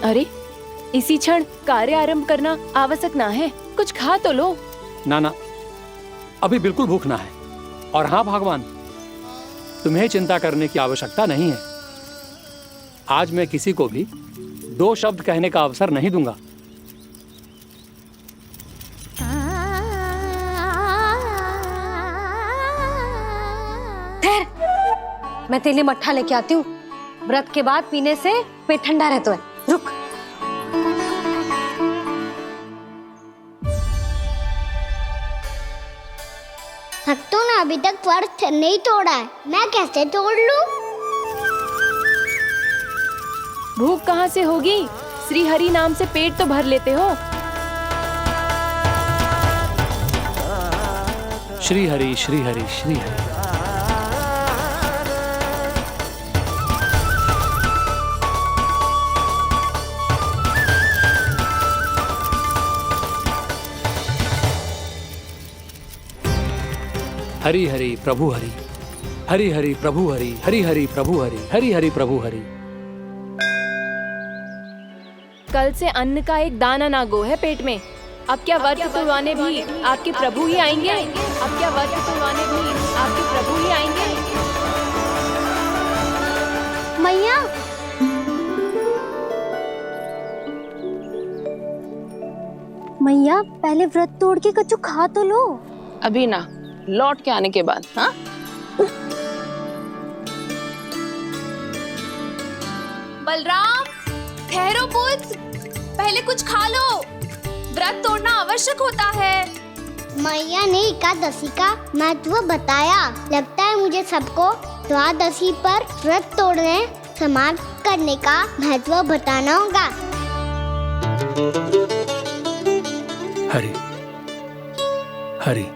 अरे, इसी क्षण कार्य आरंभ करना आवश्यक ना है। कुछ खा तो लो। ना ना, अभी बिल्कुल भूख ना है। और हाँ भगवान, तुम्हें चिंता करने की आवश्यकता नहीं है। आज मैं किसी को भी 2 शब्द कहने का अवसर नहीं दूंगा। ठहर, मैं तेरे लिए मट्ठा लेके आती हूँ। व्रत के बाद पीने से पेट ठंडा रहता है। रुक। भक्तों ने अभी तक व्रत नहीं तोड़ा है, मैं कैसे तोड़ लूं? भूख कहाँ से होगी? श्री हरि नाम से पेट तो भर लेते हो। श्री हरि श्री हरि श्री हरि। हरि हरि प्रभु हरि, हरि हरि प्रभु हरि, हरि हरि प्रभु हरि, हरि हरि प्रभु हरि। कल से अन्न का एक दाना ना गो है पेट में। अब क्या व्रत तुड़वाने भी आपके प्रभु ही आएंगे? अब क्या व्रत तुड़वाने भी आपके प्रभु ही आएंगे? मैया, मैया पहले व्रत तोड़ के कच्चू खा तो लो। अभी ना, लौट के आने के बाद। हाँ, बलराम, ठहरो पुत्र, पहले कुछ खा लो। व्रत तोड़ना आवश्यक होता है। मैया ने एकादशी का महत्व बताया। लगता है मुझे सबको द्वादशी पर व्रत तोड़ने समाप्त करने का महत्व बताना होगा। हरि हरि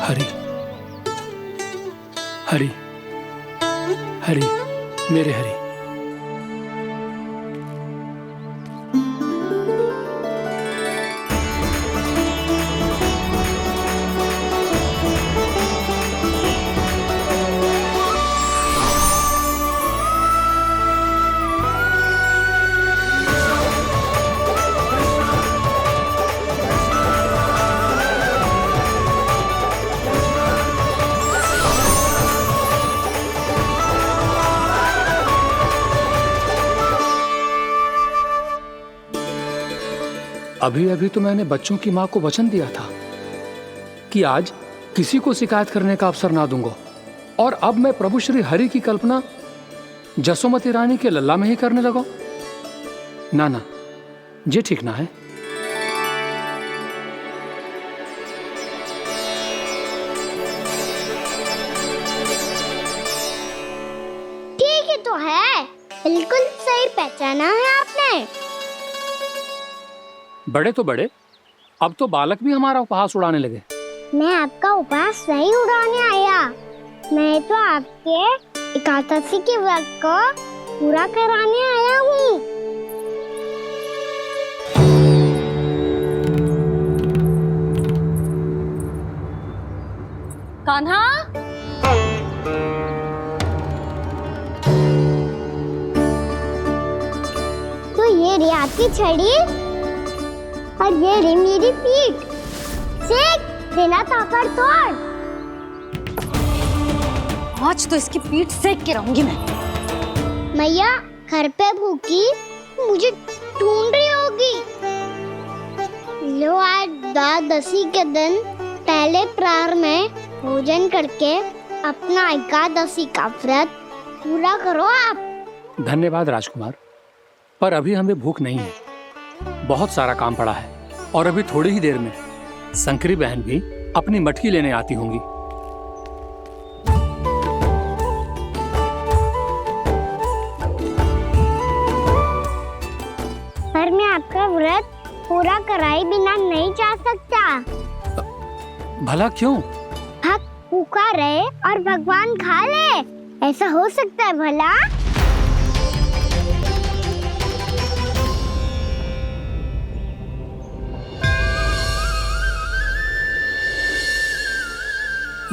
हरि हरि हरि, मेरे हरि। अभी अभी तो मैंने बच्चों की माँ को वचन दिया था कि आज किसी को शिकायत करने का अवसर ना दूंगा, और अब मैं प्रभु श्री हरि की कल्पना जसोमती रानी के लल्ला में ही करने लगा। ना ना, ये ठीक ना है। ठीक ही तो है, बिल्कुल सही पहचाना है आपने। बड़े तो बड़े, अब तो बालक भी हमारा उपहास उड़ाने लगे। मैं आपका उपहास नहीं उड़ाने आया, मैं तो आपके एकादशी के व्रत को पूरा कराने आया हूँ। कान्हा, तो ये रे आपकी छड़ी और ये रे मेरी पीठ। सेक देना ताकत तोड़। आज तो इसकी पीठ सेक के रहूंगी मैं। मैया घर पे भूखी मुझे ढूंढ रही होगी। लो, आज द्वादशी के दिन पहले प्रहर में भोजन करके अपना एकादशी का व्रत पूरा करो आप। धन्यवाद राजकुमार, पर अभी हमें भूख नहीं है। बहुत सारा काम पड़ा है, और अभी थोड़ी ही देर में शंकरी बहन भी अपनी मटकी लेने आती होंगी। पर मैं आपका व्रत पूरा कराए बिना नहीं जा सकता। भला क्यों? भक्त भूखा रहे और भगवान खा ले, ऐसा हो सकता है भला?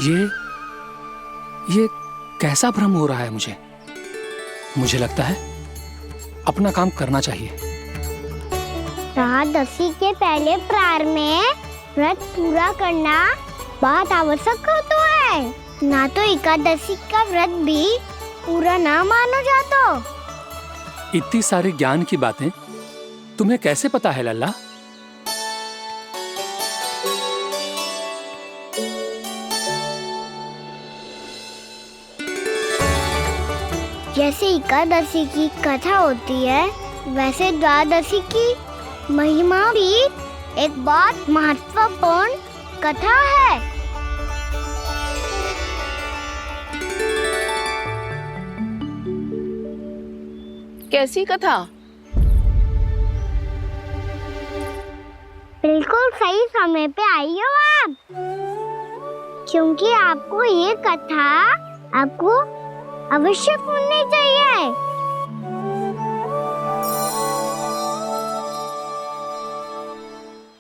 ये कैसा भ्रम हो रहा है मुझे? मुझे लगता है अपना काम करना चाहिए। एकादशी के पहले प्रार में व्रत पूरा करना बहुत आवश्यक होता है, ना तो एकादशी का व्रत भी पूरा ना मानो जातो। इतनी सारी ज्ञान की बातें तुम्हें कैसे पता है लल्ला? जैसे एकादशी की कथा होती है, वैसे द्वादशी की महिमा भी एक बहुत महत्वपूर्ण कथा है। कैसी कथा? बिल्कुल सही समय पे आई हो आप, क्योंकि आपको ये कथा आपको अवश्य सुननी चाहिए।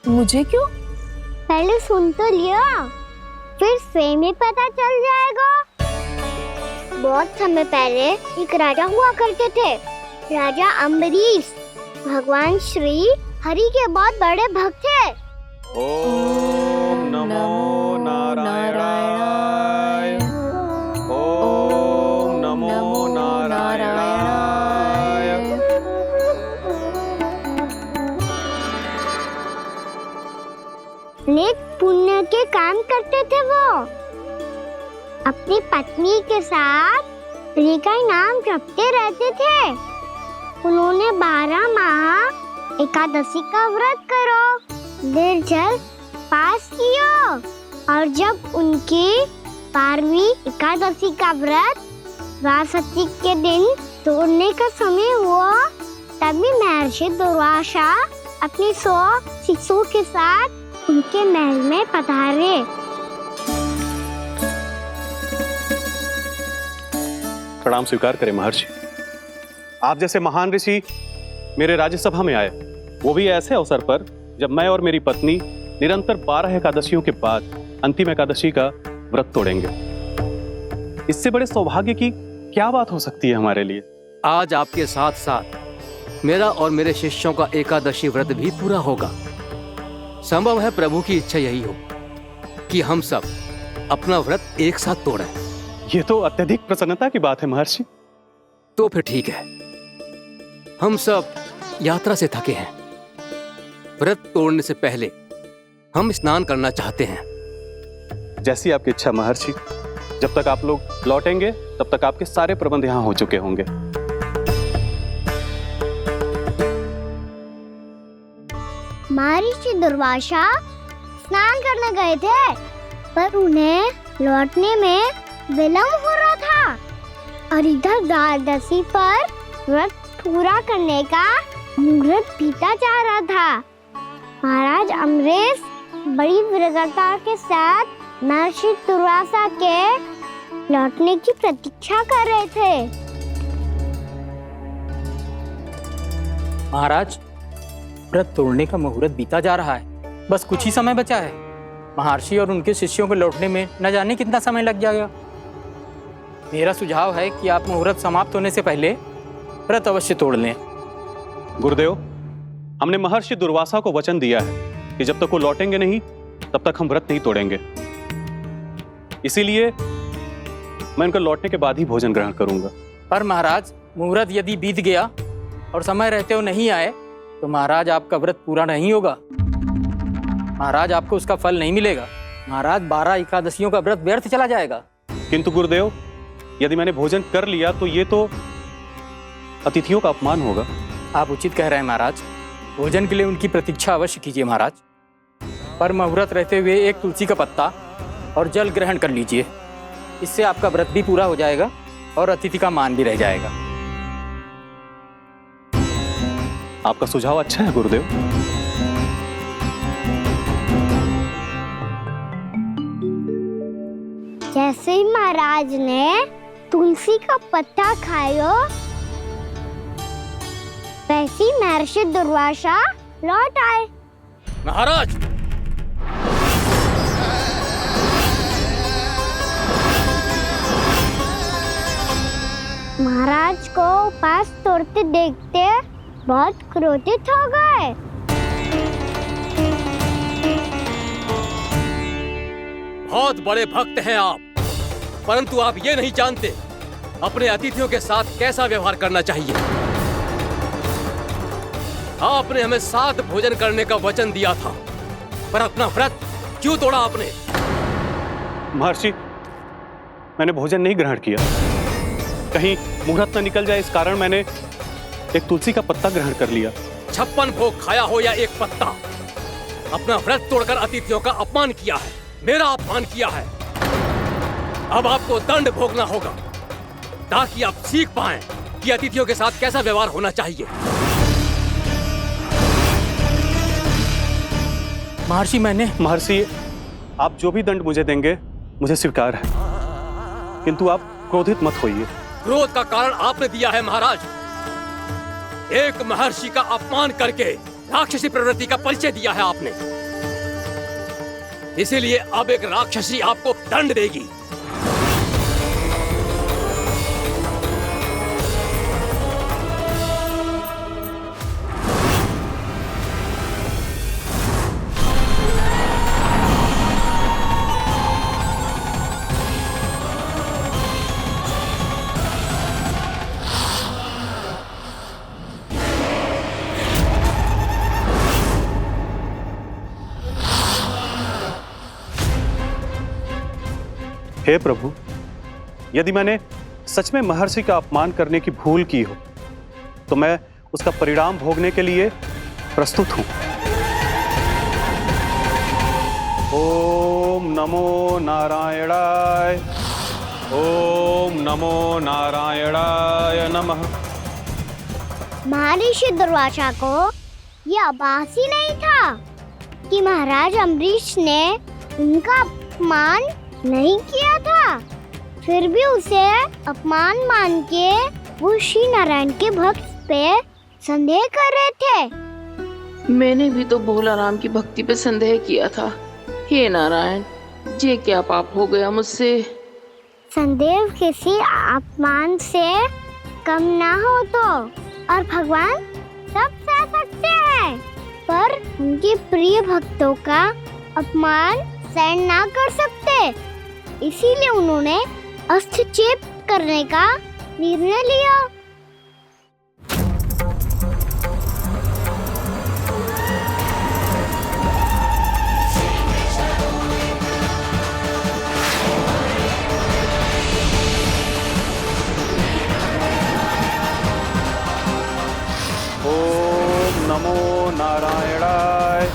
मुझे क्यों? पहले सुन तो लियो, फिर स्वयं ही पता चल जाएगा। बहुत समय पहले एक राजा हुआ करते थे, राजा अम्बरीश। भगवान श्री हरि के बहुत बड़े भक्त थे। ओम नमो नारायणाय। ओम नमो नारायणाय। नेक पुण्य के काम करते थे वो। अपनी पत्नी के साथ हरि का नाम जपते रहते थे। उन्होंने 12 माह एकादशी का व्रत करो निर्जल पास किया, और जब उनकी 12वीं एकादशी का व्रत द्वादशी के दिन तोड़ने का समय हुआ, तभी महर्षि दुर्वासा अपनी 100 शिष्यों के साथ उनके महल में पधारे। प्रणाम स्वीकार करें महर्षि। आप जैसे महान ऋषि मेरे राज्यसभा में आए, वो भी ऐसे अवसर पर जब मैं और मेरी पत्नी निरंतर 12 एकादशियों के बाद अंतिम एकादशी का व्रत तोड़ेंगे। इससे बड़े सौभाग्य की क्या बात हो सकती है हमारे लिए? आज आपके साथ साथ मेरा और मेरे शिष्यों का एकादशी व्रत भी पूरा होगा। संभव है प्रभु की इच्छा यही हो कि हम सब अपना व्रत एक साथ तोड़ें। ये तो अत्यधिक प्रसन्नता की बात है महर्षि। तो फिर ठीक है, हम सब यात्रा से थके हैं। व्रत तोड़ने से पहले हम स्नान करना चाहते हैं। जैसी आपकी इच्छा महर्षि। जब तक आप लोग लौटेंगे तब तक आपके सारे प्रबंध यहाँ हो चुके होंगे। महर्षि दुर्वासा स्नान करने गए थे, पर उन्हें लौटने में विलंब हो रहा था, और इधर द्वादशी पर व्रत पूरा करने का मुहूर्त बीता जा रहा था। महाराज अम्बरीश बड़ी विरक्ति के साथ महर्षि दुर्वासा के लौटने की प्रतीक्षा कर रहे थे। महाराज, व्रत तोड़ने का मुहूर्त बीता जा रहा है। बस कुछ ही समय बचा है। महर्षि और उनके शिष्यों को लौटने में न जाने कितना समय लग जाएगा। मेरा सुझाव है कि आप मुहूर्त समाप्त होने से पहले व्रत अवश्य तोड़ लें। गुरुदेव, हमने महर्षि दुर्वासा को वचन दिया है कि जब तक वो लौटेंगे नहीं तब तक हम व्रत नहीं तोड़ेंगे। इसीलिए मैं उनका लौटने के बाद ही भोजन ग्रहण करूंगा। पर महाराज, मुहूर्त यदि बीत गया और समय रहते हो नहीं आए तो महाराज आपका व्रत पूरा नहीं होगा। महाराज, आपको उसका फल नहीं मिलेगा। महाराज, 12 एकादशियों का व्रत व्यर्थ चला जाएगा। किंतु गुरुदेव, यदि मैंने भोजन कर लिया तो ये तो अतिथियों का अपमान होगा। आप उचित कह रहे हैं महाराज। भोजन के लिए उनकी प्रतीक्षा अवश्य कीजिए महाराज। पर मुहूर्त रहते हुए एक तुलसी का पत्ता और जल ग्रहण कर लीजिए। इससे आपका व्रत भी पूरा हो जाएगा और अतिथि का मान भी रह जाएगा। आपका सुझाव अच्छा है गुरुदेव। जैसे ही महाराज ने तुलसी का पत्ता खायो, वैसे ही महर्षि दुर्वासा लौट आए। महाराज, महाराज को उपवास तोड़ते देखते बहुत क्रोधित हो गए। बहुत बड़े भक्त हैं आप, परंतु आप ये नहीं जानते अपने अतिथियों के साथ कैसा व्यवहार करना चाहिए। आपने हमें साथ भोजन करने का वचन दिया था, पर अपना व्रत क्यों तोड़ा आपने? महर्षि, मैंने भोजन नहीं ग्रहण किया। कहीं मुहूर्त न निकल जाए इस कारण मैंने एक तुलसी का पत्ता ग्रहण कर लिया। 56 भोग खाया हो या एक पत्ता, अपना व्रत तोड़कर अतिथियों का अपमान किया है, मेरा अपमान किया है। अब आपको दंड भोगना होगा ताकि आप सीख पाएं कि अतिथियों के साथ कैसा व्यवहार होना चाहिए। महर्षि, आप जो भी दंड मुझे देंगे मुझे स्वीकार है, किंतु आप क्रोधित मत होइए। क्रोध का कारण आपने दिया है महाराज। एक महर्षि का अपमान करके राक्षसी प्रवृत्ति का परिचय दिया है आपने, इसीलिए अब एक राक्षसी आपको दंड देगी। हे प्रभु, यदि मैंने सच में महर्षि का अपमान करने की भूल की हो तो मैं उसका परिणाम भोगने के लिए प्रस्तुत हूं। ओम नमो नारायणाय, ओम नमो नारायणाय नमः। महर्षि दुर्वासा को यह आभास ही नहीं था कि महाराज अम्बरीश ने उनका अपमान नहीं किया था, फिर भी उसे अपमान मान के वो श्री नारायण के भक्त पे संदेह कर रहे थे। मैंने भी तो भोला राम की भक्ति पे संदेह किया था। हे नारायण, ये क्या पाप हो गया मुझसे? संदेह किसी अपमान से कम ना हो तो, और भगवान सब सह सकते हैं, पर उनके प्रिय भक्तों का अपमान सहन ना कर सकते, इसीलिए उन्होंने हस्तक्षेप करने का निर्णय लिया। ओम नमो नारायणाय।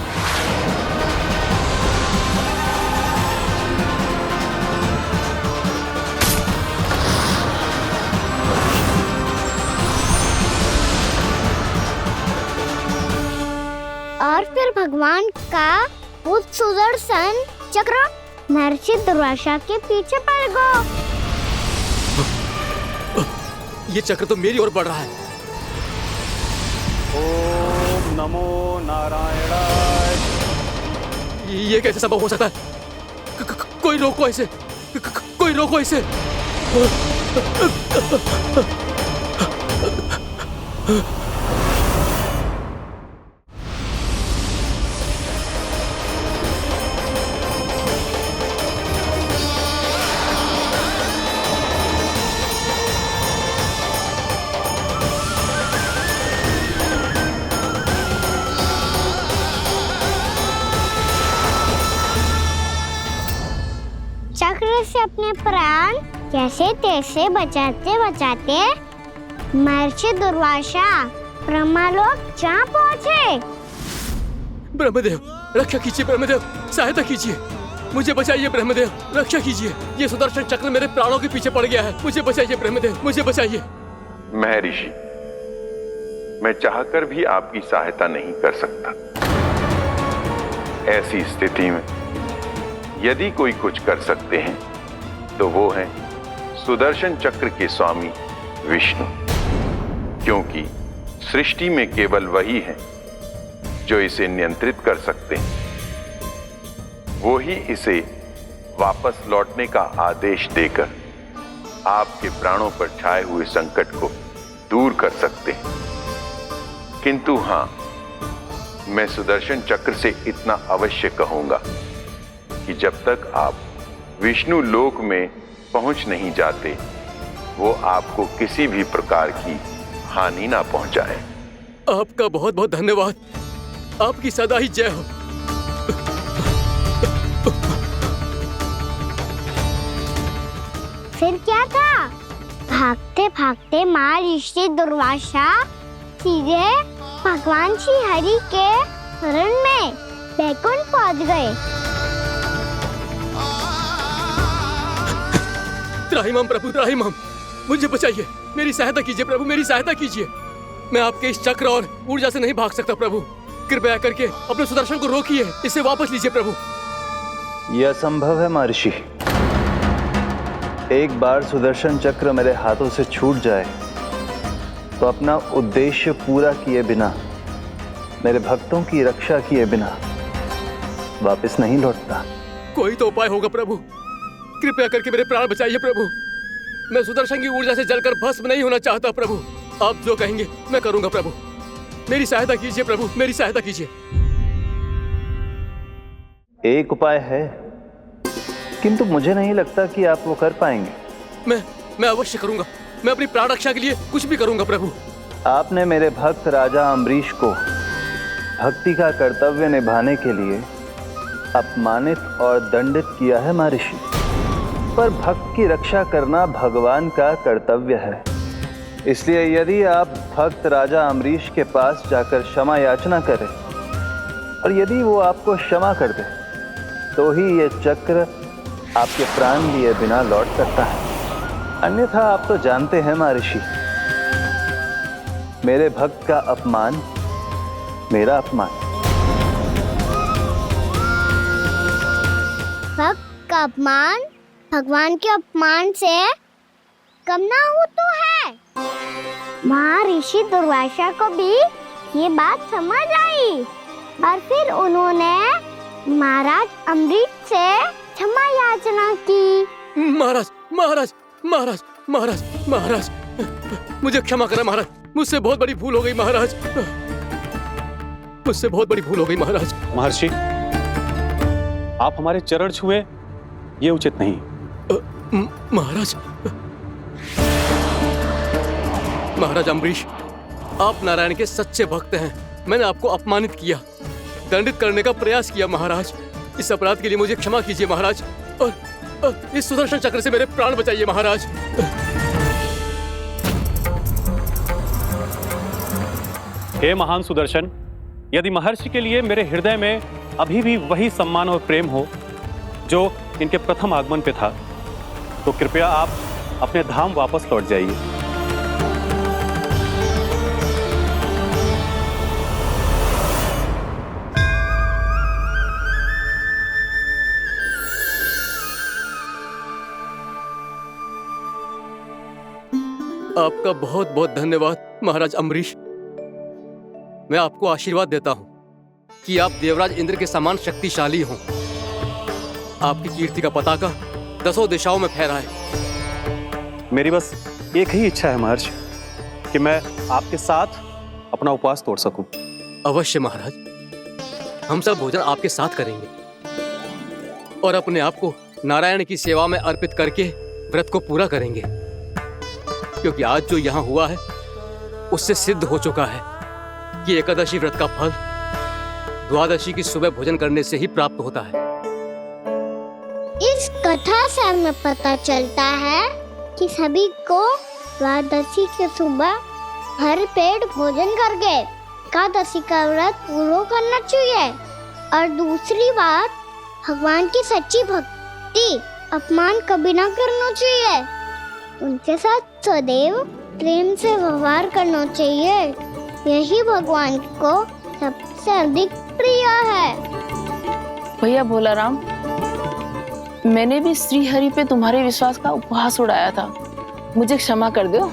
और फिर भगवान का वो सुदर्शन चक्र महर्षि दुर्वासा के पीछे पड़ गया। ये चक्र तो मेरी ओर बढ़ रहा है। ओम नमो नारायणाय। ये कैसे संभव हो सकता है? कोई रोको इसे, कोई रोको इसे। चक्र से अपने प्राण जैसे तैसे बचाते बचाते महर्षि दुर्वासा ब्रह्मलोक जा पहुंचे। ब्रह्मदेव, रक्षा कीजिए ब्रह्मदेव, सहायता कीजिए, मुझे बचाइए ब्रह्मदेव, रक्षा कीजिए। ये सुदर्शन चक्र मेरे प्राणों के पीछे पड़ गया है, मुझे बचाइए ब्रह्मदेव, मुझे बचाइए। महर्षि, मैं चाहकर भी आपकी सहायता नहीं कर सकता। ऐसी स्थिति में यदि कोई कुछ कर सकते हैं तो वो है सुदर्शन चक्र के स्वामी विष्णु, क्योंकि सृष्टि में केवल वही है जो इसे नियंत्रित कर सकते हैं। वो ही इसे वापस लौटने का आदेश देकर आपके प्राणों पर छाए हुए संकट को दूर कर सकते हैं। किंतु हां, मैं सुदर्शन चक्र से इतना अवश्य कहूंगा कि जब तक आप विष्णु लोक में पहुंच नहीं जाते, वो आपको किसी भी प्रकार की हानि ना पहुंचाए। आपका बहुत बहुत धन्यवाद। आपकी सदा ही जय हो। फिर क्या था? भागते भागते महर्षि दुर्वासा सीधे भगवान श्री हरि के शरण में बैकुंठ पहुंच गए। त्राहिमाम प्रभु, त्राहिमाम, मुझे बचाइए, मेरी सहायता कीजिए प्रभु, मेरी सहायता कीजिए। मैं आपके इस चक्र और ऊर्जा से नहीं भाग सकता प्रभु। कृपया करके अपने सुदर्शन को रोकिए, इसे वापस लीजिए प्रभु। यह असंभव है महर्षि। एक बार सुदर्शन चक्र मेरे हाथों से छूट जाए तो अपना उद्देश्य पूरा किए बिना, मेरे भक्तों की रक्षा किए बिना वापस नहीं लौटता। कोई तो उपाय होगा प्रभु, कृपया करके मेरे प्राण बचाइए प्रभु। मैं सुदर्शन की ऊर्जा से जलकर भस्म नहीं होना चाहता प्रभु। आप जो कहेंगे मैं करूंगा प्रभु। मेरी सहायता कीजिए प्रभु, मेरी सहायता कीजिए। एक उपाय है, किंतु मुझे नहीं लगता कि आप वो कर पाएंगे। मैं अवश्य करूंगा। मैं अपनी प्राण रक्षा के लिए कुछ भी करूंगा प्रभु। आपने मेरे भक्त राजा अम्बरीश को भक्ति का कर्तव्य निभाने के लिए अपमानित और दंडित किया है महर्षि, पर भक्त की रक्षा करना भगवान का कर्तव्य है। इसलिए यदि आप भक्त राजा अम्बरीश के पास जाकर क्षमा याचना करें और यदि वो आपको क्षमा कर दे, तो ही ये चक्र आपके प्राण लिए बिना लौट सकता है। अन्यथा आप तो जानते हैं महर्षि, मेरे भक्त का अपमान मेरा अपमान। भक्त का अपमान भगवान के अपमान से कम ना हो तो है। महर्षि दुर्वासा को भी ये बात समझ आई और फिर उन्होंने महाराज अम्बरीश से क्षमा याचना की। महाराज महाराज महाराज महाराज महाराज, मुझे क्षमा करें महाराज, मुझसे बहुत बड़ी भूल हो गई महाराज, मुझसे बहुत बड़ी भूल हो गई महाराज। महर्षि, आप हमारे चरण छुए ये उचित नहीं। महाराज, महाराज अम्बरीश, आप नारायण के सच्चे भक्त हैं। मैंने आपको अपमानित किया, दंडित करने का प्रयास किया महाराज। इस अपराध के लिए मुझे क्षमा कीजिए महाराज, और इस सुदर्शन चक्र से मेरे प्राण बचाइए महाराज। हे महान सुदर्शन, यदि महर्षि के लिए मेरे हृदय में अभी भी वही सम्मान और प्रेम हो जो इनके प्रथम आगमन पे था, तो कृपया आप अपने धाम वापस लौट जाइए। आपका बहुत बहुत धन्यवाद महाराज अम्बरीश। मैं आपको आशीर्वाद देता हूं कि आप देवराज इंद्र के समान शक्तिशाली हों। आपकी कीर्ति का पताका 10 दिशाओं में फहराए। मेरी बस एक ही इच्छा है महर्षि, कि मैं आपके साथ अपना उपवास तोड़ सकूं। अवश्य महाराज, हम सब भोजन आपके साथ करेंगे और अपने आप को नारायण की सेवा में अर्पित करके व्रत को पूरा करेंगे, क्योंकि आज जो यहाँ हुआ है उससे सिद्ध हो चुका है कि एकादशी व्रत का फल द्वादशी की सुबह भोजन करने से ही प्राप्त होता है। इस कथा से हमें पता चलता है कि सभी को द्वादशी के सुबह भर पेट भोजन करके एकादशी का व्रत पूरा करना चाहिए। और दूसरी बात, भगवान की सच्ची भक्ति अपमान कभी ना करना चाहिए। उनके साथ सदैव प्रेम से व्यवहार करना चाहिए। यही भगवान को सबसे अधिक प्रिय है। भैया भोलाराम, मैंने भी श्री हरि पे तुम्हारे विश्वास का उपहास उड़ाया था, मुझे क्षमा कर दो।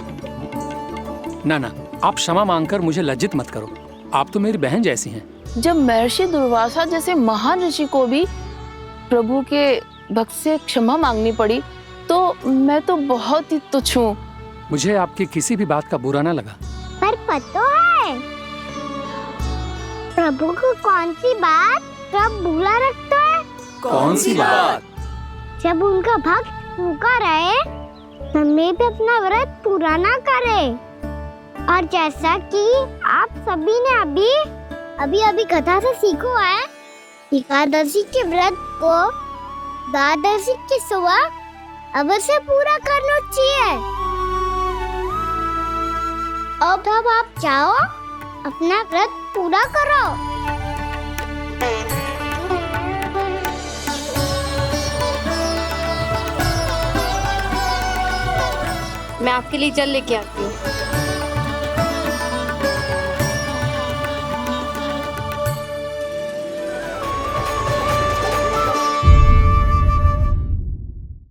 ना ना, आप क्षमा मांगकर मुझे लज्जित मत करो, आप तो मेरी बहन जैसी हैं। जब महर्षि दुर्वासा जैसे महान ऋषि को भी प्रभु के भक्त से क्षमा मांगनी पड़ी, मैं तो बहुत ही तुच्छ हूँ। मुझे आपकी किसी भी बात का बुरा ना लगा। पर पता है प्रभु को कौन सी बात कब बुरा रखता है? कौन सी बात? जब उनका भक्त भूखा रहे, समय पे अपना व्रत पूरा ना करे। और जैसा कि आप सभी ने अभी कथा से सीखो है, एकादशी के व्रत को द्वादशी के सुबह अवश्य पूरा करना चाहिए। अब आप जाओ, अपना व्रत पूरा करो। मैं आपके लिए जल लेके आती हूँ।